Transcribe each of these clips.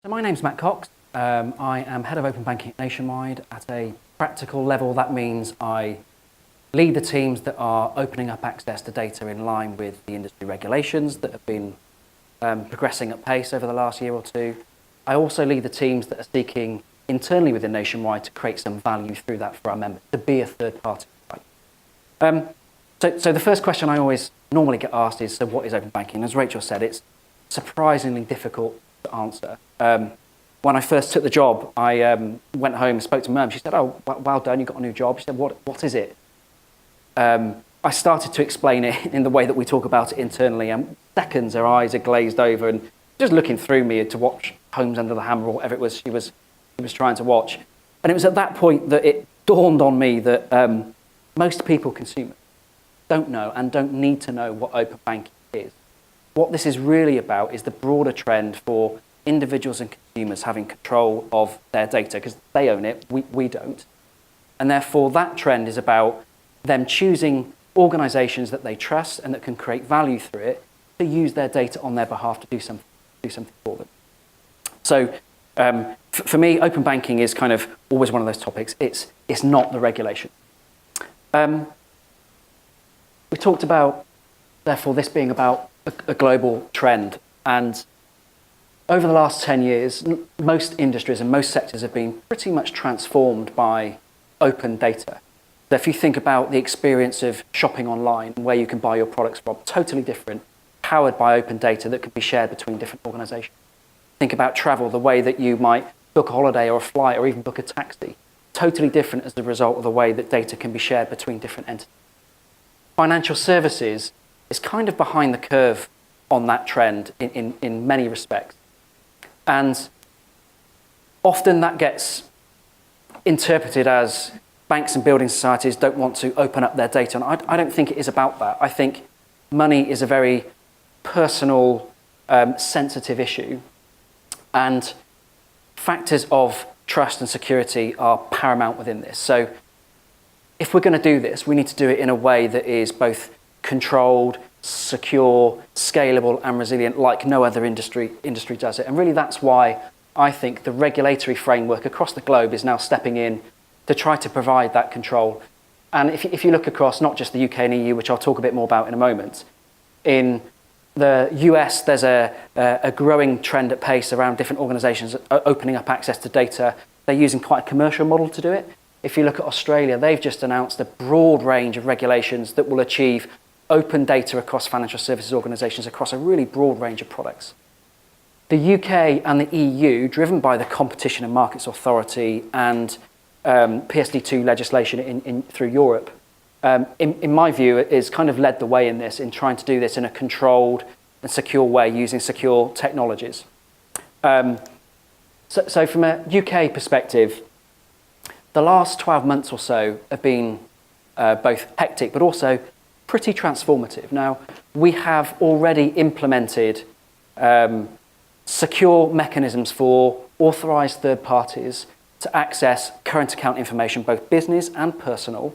So my name's Matt Cox. I am Head of Open Banking Nationwide. At a practical level, that means I lead the teams that are opening up access to data in line with the industry regulations that have been progressing at pace over the last year or two. I also lead the teams that are seeking internally within Nationwide to create some value through that for our members, to be a third party. So the first question I always normally get asked is, so what is open banking? As Rachel said, it's surprisingly difficult to answer. When I first took the job, I went home and spoke to Mum. She said, "Oh, well done, you got a new job." She said, what is it? I started to explain it in the way that we talk about it internally, and seconds her eyes are glazed over and just looking through me to watch Homes Under the Hammer or whatever it was she was trying to watch. And it was at that point that it dawned on me that most people, consumers, don't know and don't need to know what open banking is. What this is really about is the broader trend for individuals and consumers having control of their data, because they own it, we don't. And therefore that trend is about them choosing organisations that they trust and that can create value through it to use their data on their behalf to do something for them. So for me, open banking is kind of always one of those topics. It's not the regulation. We talked about, therefore, this being about a global trend, and over the last 10 years, most industries and most sectors have been pretty much transformed by open data. So if you think about the experience of shopping online, where you can buy your products from, totally different, powered by open data that can be shared between different organisations. Think about travel, the way that you might book a holiday or a flight or even book a taxi, totally different as a result of the way that data can be shared between different entities. Financial services is kind of behind the curve on that trend in many respects. And often that gets interpreted as banks and building societies don't want to open up their data. And I don't think it is about that. I think money is a very personal, sensitive issue. And factors of trust and security are paramount within this. So if we're going to do this, we need to do it in a way that is both controlled, secure, scalable and resilient, like no other industry does it. And really that's why I think the regulatory framework across the globe is now stepping in to try to provide that control. And if you look across not just the UK and EU, which I'll talk a bit more about in a moment, in the US there's a growing trend at pace around different organisations opening up access to data. They're using quite a commercial model to do it. If you look at Australia, they've just announced a broad range of regulations that will achieve open data across financial services organisations across a really broad range of products. The UK and the EU, driven by the Competition and Markets Authority and PSD2 legislation through Europe, in my view, is kind of led the way in this, in trying to do this in a controlled and secure way using secure technologies. So from a UK perspective, the last 12 months or so have been both hectic but also pretty transformative. Now, we have already implemented secure mechanisms for authorised third parties to access current account information, both business and personal,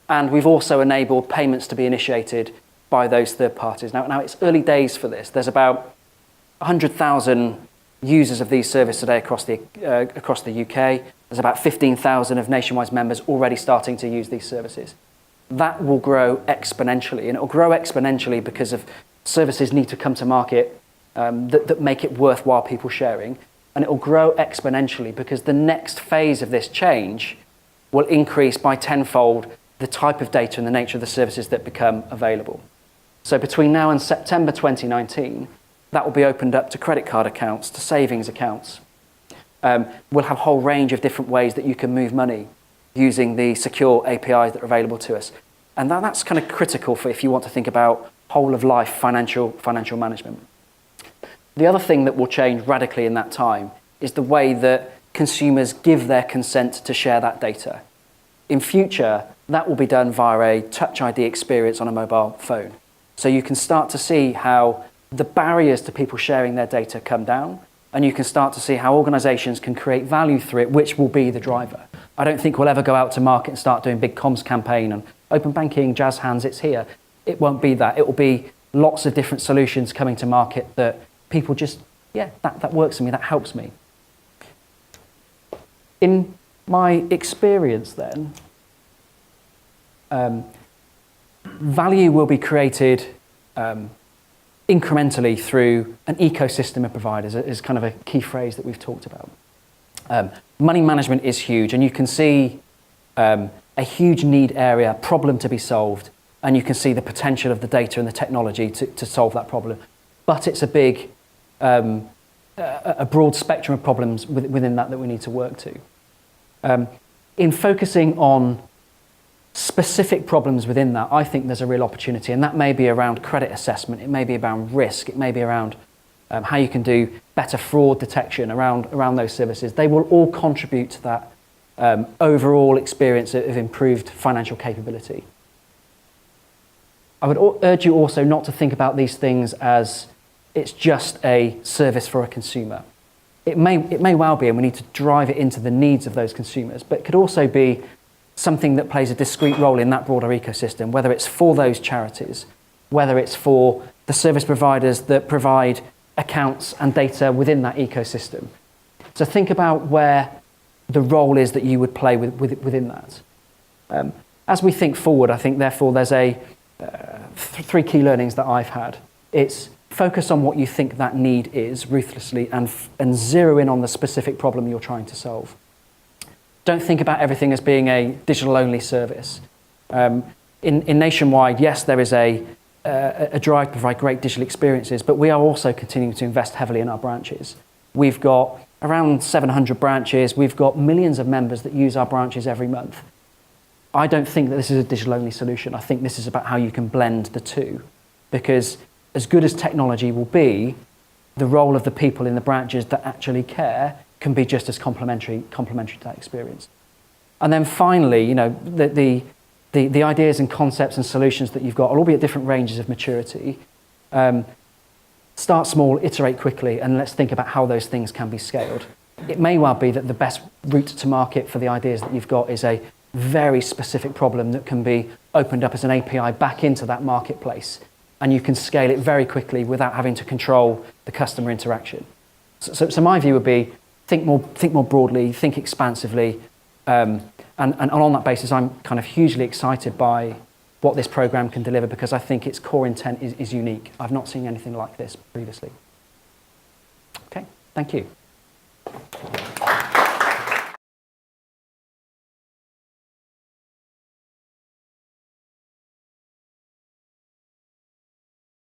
and we've also enabled payments to be initiated by those third parties. Now it's early days for this. There's about 100,000 users of these services today across the UK. There's about 15,000 of Nationwide's members already starting to use these services. That will grow exponentially, and it will grow exponentially because of services need to come to market that make it worthwhile people sharing, and it will grow exponentially because the next phase of this change will increase by tenfold the type of data and the nature of the services that become available. So between now and September 2019, that will be opened up to credit card accounts, to savings accounts. We'll have a whole range of different ways that you can move money using the secure APIs that are available to us. And that's kind of critical for if you want to think about whole of life financial management. The other thing that will change radically in that time is the way that consumers give their consent to share that data. In future, that will be done via a Touch ID experience on a mobile phone. So you can start to see how the barriers to people sharing their data come down, and you can start to see how organisations can create value through it, which will be the driver. I don't think we'll ever go out to market and start doing big comms campaign and open banking, jazz hands, it's here. It won't be that. It will be lots of different solutions coming to market that people just, yeah, that works for me, that helps me. In my experience then, value will be created incrementally through an ecosystem of providers is kind of a key phrase that we've talked about. Money management is huge, and you can see a huge need area, problem to be solved, and you can see the potential of the data and the technology to solve that problem. But it's a big, a broad spectrum of problems within that we need to work to. In focusing on specific problems within that, I think there's a real opportunity, and that may be around credit assessment, it may be around risk, it may be around how you can do better fraud detection around those services. They will all contribute to that overall experience of improved financial capability. I would urge you also not to think about these things as it's just a service for a consumer. It may well be, and we need to drive it into the needs of those consumers, but it could also be something that plays a discrete role in that broader ecosystem, whether it's for those charities, whether it's for the service providers that provide accounts and data within that ecosystem. So think about where the role is that you would play within that. As we think forward, I think therefore there's three key learnings that I've had. It's focus on what you think that need is ruthlessly and zero in on the specific problem you're trying to solve. Don't think about everything as being a digital-only service. In Nationwide, yes, there is a drive to provide great digital experiences, but we are also continuing to invest heavily in our branches. We've got around 700 branches. We've got millions of members that use our branches every month. I don't think that this is a digital-only solution. I think this is about how you can blend the two, because as good as technology will be, the role of the people in the branches that actually care can be just as complementary to that experience. And then finally, the ideas and concepts and solutions that you've got are all be at different ranges of maturity. Start small, iterate quickly, and let's think about how those things can be scaled. It may well be that the best route to market for the ideas that you've got is a very specific problem that can be opened up as an API back into that marketplace, and you can scale it very quickly without having to control the customer interaction. So my view would be think more broadly, think expansively, and on that basis, I'm kind of hugely excited by what this program can deliver, because I think its core intent is unique. I've not seen anything like this previously. Okay, thank you.